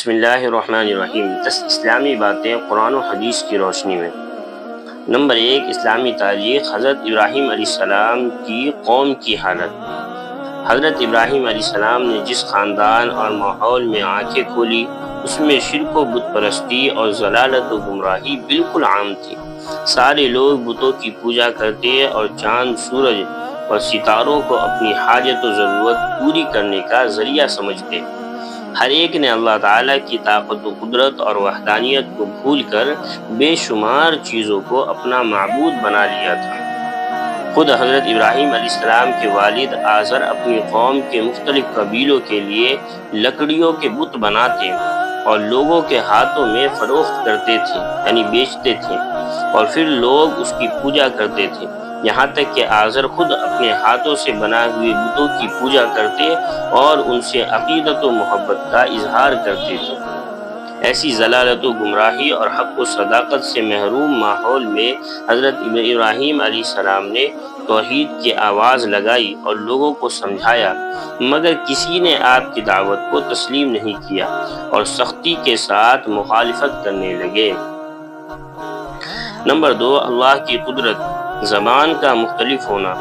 بسم اللہ الرحمن الرحیم 10 اسلامی باتیں قرآن و حدیث کی روشنی میں۔ نمبر 1، اسلامی تاریخ۔ حضرت ابراہیم علیہ السلام کی قوم کی حالت۔ حضرت ابراہیم علیہ السلام نے جس خاندان اور ماحول میں آنکھیں کھولی، اس میں شرک و بت پرستی اور ضلالت و گمراہی بالکل عام تھی۔ سارے لوگ بتوں کی پوجا کرتے اور چاند، سورج اور ستاروں کو اپنی حاجت و ضرورت پوری کرنے کا ذریعہ سمجھتے۔ ہر ایک نے اللہ تعالیٰ کی طاقت و قدرت اور وحدانیت کو بھول کر بے شمار چیزوں کو اپنا معبود بنا لیا تھا۔ خود حضرت ابراہیم علیہ السلام کے والد آزر اپنی قوم کے مختلف قبیلوں کے لیے لکڑیوں کے بت بناتے اور لوگوں کے ہاتھوں میں فروخت کرتے تھے، یعنی بیچتے تھے، اور پھر لوگ اس کی پوجا کرتے تھے، یہاں تک کہ آزر خود اپنے ہاتھوں سے بنا ہوئے بتوں کی پوجا کرتے اور ان سے عقیدت و محبت کا اظہار کرتے تھے۔ ایسی ضلالت و گمراہی اور حق و صداقت سے محروم ماحول میں حضرت ابراہیم علیہ السلام نے توحید کی آواز لگائی اور لوگوں کو سمجھایا، مگر کسی نے آپ کی دعوت کو تسلیم نہیں کیا اور سختی کے ساتھ مخالفت کرنے لگے۔ نمبر 2، اللہ کی قدرت۔ زبان کا مختلف ہونا۔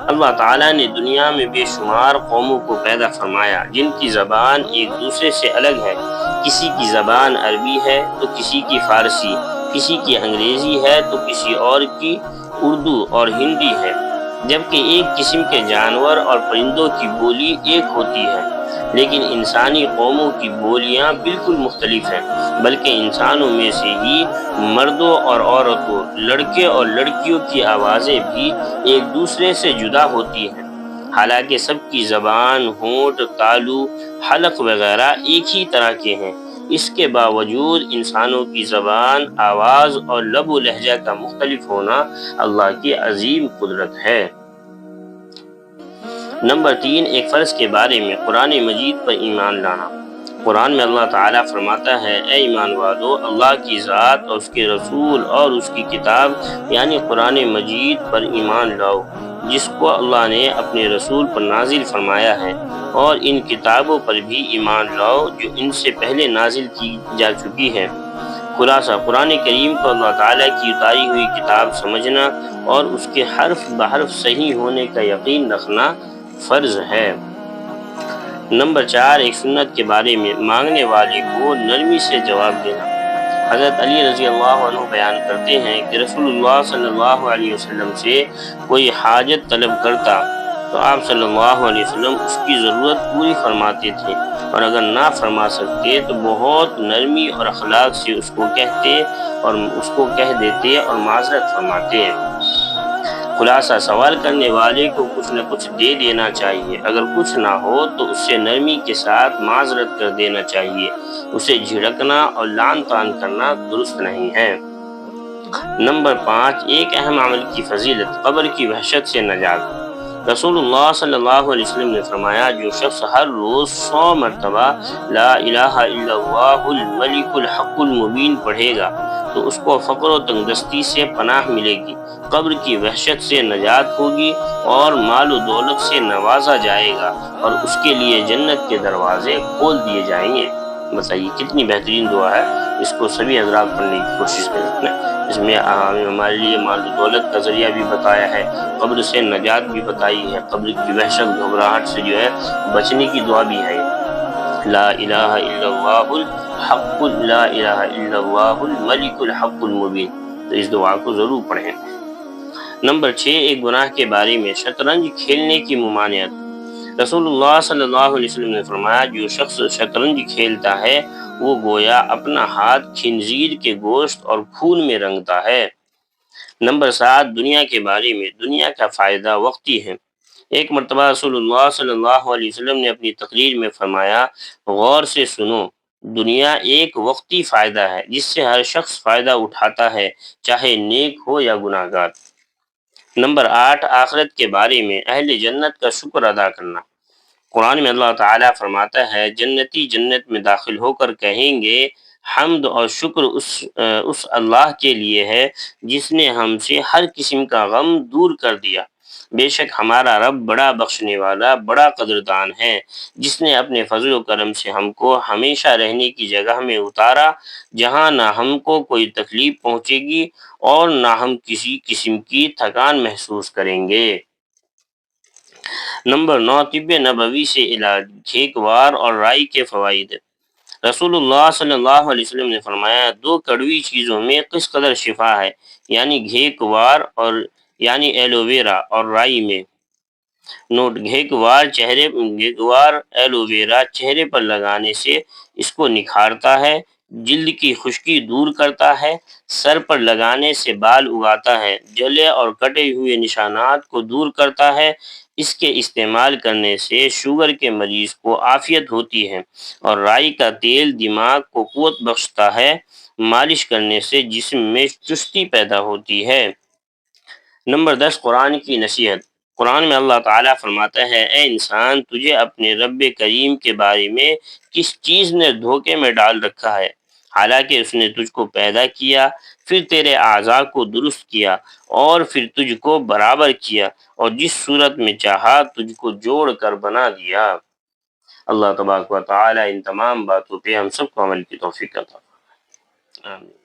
اللہ تعالیٰ نے دنیا میں بے شمار قوموں کو پیدا فرمایا جن کی زبان ایک دوسرے سے الگ ہے۔ کسی کی زبان عربی ہے تو کسی کی فارسی، کسی کی انگریزی ہے تو کسی اور کی اردو اور ہندی ہے، جبکہ ایک قسم کے جانور اور پرندوں کی بولی ایک ہوتی ہے، لیکن انسانی قوموں کی بولیاں بالکل مختلف ہیں، بلکہ انسانوں میں سے ہی مردوں اور عورتوں، لڑکے اور لڑکیوں کی آوازیں بھی ایک دوسرے سے جدا ہوتی ہیں، حالانکہ سب کی زبان، ہونٹ، تالو، حلق وغیرہ ایک ہی طرح کے ہیں۔ اس کے باوجود انسانوں کی زبان، آواز اور لب و لہجہ کا مختلف ہونا اللہ کی عظیم قدرت ہے۔ نمبر 3، ایک فرض کے بارے میں قرآن مجید پر ایمان لانا۔ قرآن میں اللہ تعالیٰ فرماتا ہے، اے ایمان والو، اللہ کی ذات اور اس کے رسول اور اس کی کتاب یعنی قرآن مجید پر ایمان لاؤ، جس کو اللہ نے اپنے رسول پر نازل فرمایا ہے، اور ان کتابوں پر بھی ایمان لاؤ جو ان سے پہلے نازل کی جا چکی ہے۔ خلاصہ، قرآن کریم کو اللہ تعالیٰ کی اتاری ہوئی کتاب سمجھنا اور اس کے حرف بحرف صحیح ہونے کا یقین رکھنا فرض ہے۔ نمبر 4، ایک سنت کے بارے میں مانگنے والے کو نرمی سے جواب دینا۔ حضرت علی رضی اللہ عنہ بیان کرتے ہیں کہ رسول اللہ صلی اللہ علیہ وسلم سے کوئی حاجت طلب کرتا تو آپ صلی اللہ علیہ وسلم اس کی ضرورت پوری فرماتے تھے، اور اگر نہ فرما سکتے تو بہت نرمی اور اخلاق سے اس کو کہہ دیتے اور معذرت فرماتے۔ خلاصہ، سوال کرنے والے کو کچھ نہ کچھ دے دینا چاہیے، اگر کچھ نہ ہو تو اس سے نرمی کے ساتھ معذرت کر دینا چاہیے، اسے جھڑکنا اور لعن طعن کرنا درست نہیں ہے۔ نمبر 5، ایک اہم عمل کی فضیلت، قبر کی وحشت سے نجات۔ رسول اللہ صلی اللہ علیہ وسلم نے فرمایا، جو شخص ہر روز 100 مرتبہ لا الہ الا اللہ الملک الحق المبین پڑھے گا تو اس کو فقر و تنگدستی سے پناہ ملے گی، قبر کی وحشت سے نجات ہوگی اور مال و دولت سے نوازا جائے گا، اور اس کے لیے جنت کے دروازے کھول دیے جائیں گے۔ بتائیے کتنی بہترین دعا ہے، اس کو سبھی حضرات پڑھنے کی کوشش کریں۔ اس میں ہمارے لیے مال و دولت کا ذریعہ بھی بتایا ہے، قبر سے نجات بھی بتائی ہے، قبر کی وحشت گھبراہٹ سے بچنے کی دعا بھی ہے۔ لا الہ الا اللہ الحق، لا الہ الا اللہ الملک الحق المبین، تو اس دعا کو ضرور پڑھیں۔ نمبر 6، ایک گناہ کے بارے میں شطرنج کھیلنے کی ممانعت۔ رسول اللہ صلی اللہ علیہ وسلم نے فرمایا، جو شخص شطرنج کھیلتا ہے وہ گویا اپنا ہاتھ خنزیر کے گوشت اور خون میں رنگتا ہے۔ نمبر 7، دنیا کے بارے میں، دنیا کا فائدہ وقتی ہے۔ ایک مرتبہ رسول اللہ صلی اللہ علیہ وسلم نے اپنی تقریر میں فرمایا، غور سے سنو، دنیا ایک وقتی فائدہ ہے جس سے ہر شخص فائدہ اٹھاتا ہے، چاہے نیک ہو یا گناہ گار۔ نمبر 8، آخرت کے بارے میں، اہل جنت کا شکر ادا کرنا۔ قرآن میں اللہ تعالیٰ فرماتا ہے، جنتی جنت میں داخل ہو کر کہیں گے، حمد اور شکر اس اللہ کے لیے ہے جس نے ہم سے ہر قسم کا غم دور کر دیا بے شک ہمارا رب بڑا بخشنے والا، بڑا قدردان ہے، جس نے اپنے فضل و کرم سے ہم کو ہمیشہ رہنے کی جگہ میں اتارا، جہاں نہ ہم کو کوئی تکلیف پہنچے گی اور نہ ہم کسی قسم کی تھکان محسوس کریں گے۔ نمبر 9، طب نبوی سے علاج، گھیکوار اور رائی کے فوائد۔ رسول اللہ صلی اللہ علیہ وسلم نے فرمایا، دو کڑوی چیزوں میں کس قدر شفا ہے، یعنی گھیکوار اور یعنی ایلو ویرا اور رائی میں۔ نوٹ: گھیکوار ایلو ویرا چہرے پر لگانے سے اس کو نکھارتا ہے، جلد کی خشکی دور کرتا ہے، سر پر لگانے سے بال اگاتا ہے، جلے اور کٹے ہوئے نشانات کو دور کرتا ہے۔ اس کے استعمال کرنے سے شوگر کے مریض کو عافیت ہوتی ہے، اور رائی کا تیل دماغ کو قوت بخشتا ہے، مالش کرنے سے جسم میں چستی پیدا ہوتی ہے۔ نمبر 10، قرآن کی نصیحت۔ قرآن میں اللہ تعالیٰ فرماتا ہے، اے انسان، تجھے اپنے رب کریم کے بارے میں کس چیز نے دھوکے میں ڈال رکھا ہے؟ حالانکہ اس نے تجھ کو پیدا کیا، پھر تیرے اعضاء کو درست کیا، اور پھر تجھ کو برابر کیا، اور جس صورت میں چاہا تجھ کو جوڑ کر بنا دیا۔ اللہ تبارک و تعالیٰ ان تمام باتوں پہ ہم سب کو عمل کی توفیق عطا فرمائے۔ آمین۔